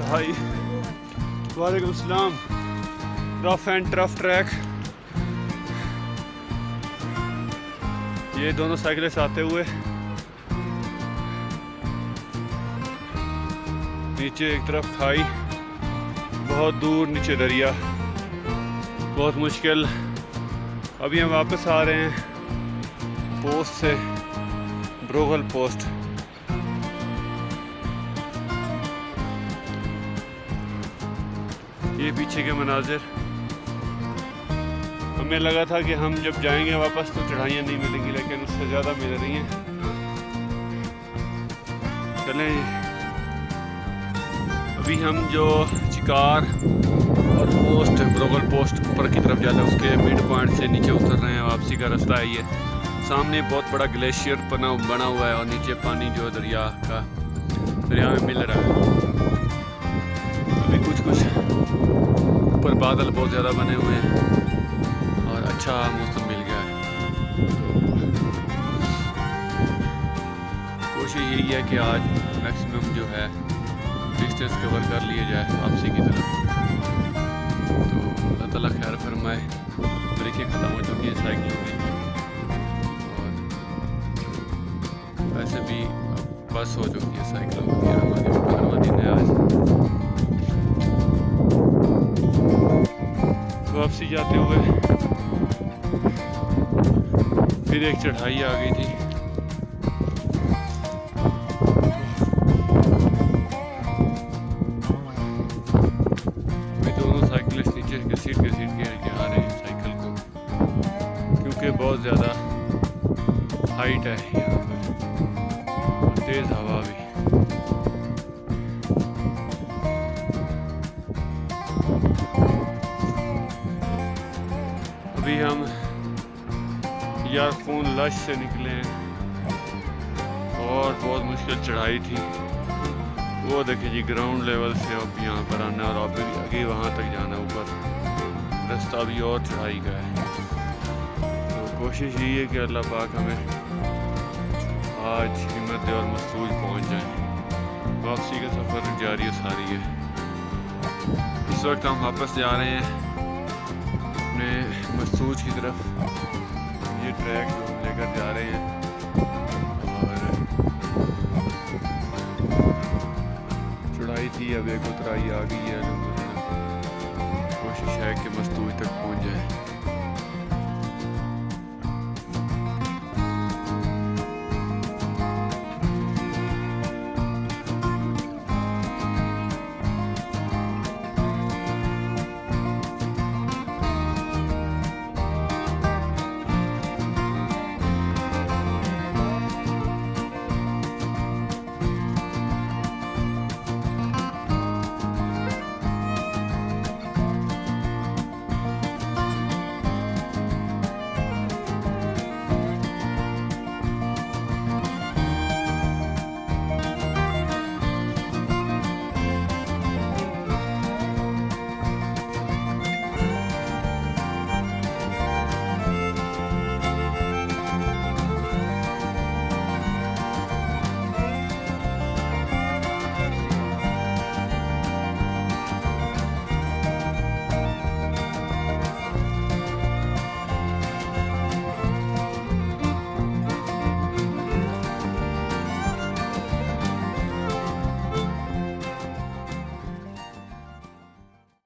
भाई वालेकुम सलाम। Rough and tough track. ये दोनों साइकिलिस्ट आते हुए नीचे एक तरफ खाई, बहुत दूर नीचे दरिया, बहुत मुश्किल। अभी हम वापस आ रहे हैं पोस्ट से, ब्रोगल पोस्ट। ये पीछे के मनाजिर। हमें लगा था कि हम जब जाएंगे वापस तो चढ़ाइयाँ नहीं मिलेंगी, लेकिन उससे ज़्यादा मिल रही हैं। चलें, अभी हम जो चिकार और पोस्ट, ब्रोगल पोस्ट ऊपर की तरफ जाता है, उसके मिड पॉइंट से नीचे उतर रहे हैं। वापसी का रास्ता है ये। सामने बहुत बड़ा ग्लेशियर बना हुआ है और नीचे पानी जो दरिया में मिल रहा है। अभी कुछ ऊपर बादल बहुत ज़्यादा बने हुए हैं और अच्छा मौसम मिल गया है। कोशिश यही है कि आज मैक्सिमम जो है डिस्टेंस कवर कर लिया जाए वापसी की तरफ। तो अल्लाह ताला खैर फरमाए। ब्रेकें ख़त्म हो चुकी हैं साइकिलों की और वैसे भी बस हो चुकी है साइकिलों की। हमारा दिन है आज। वापसी जाते हुए फिर एक चढ़ाई आ गई थी। घसीट के आ रहे हैं साइकिल को, क्योंकि बहुत ज़्यादा हाइट है यहाँ पर और तेज़ हवा भी। अभी हम यारफोन लश से निकले हैं और बहुत मुश्किल चढ़ाई थी। वो देखिए जी, ग्राउंड लेवल से अब यहाँ पर आना और अब आगे वहाँ तक जाना। ऊपर रास्ता भी और चढ़ाई का है। तो कोशिश यही है कि अल्लाह पाक हमें आज हिम्मत दे और मसूज पहुँच जाए। वापसी का सफ़र जारी सारी है। इस वक्त हम वापस जा रहे हैं अपने मसूज की तरफ। ये ट्रैक जो हम लेकर जा रहे हैं चढ़ाई थी, अब एक उतराई आ गई है। कोशिश है कि मस्तूज तक पहुंच जाए।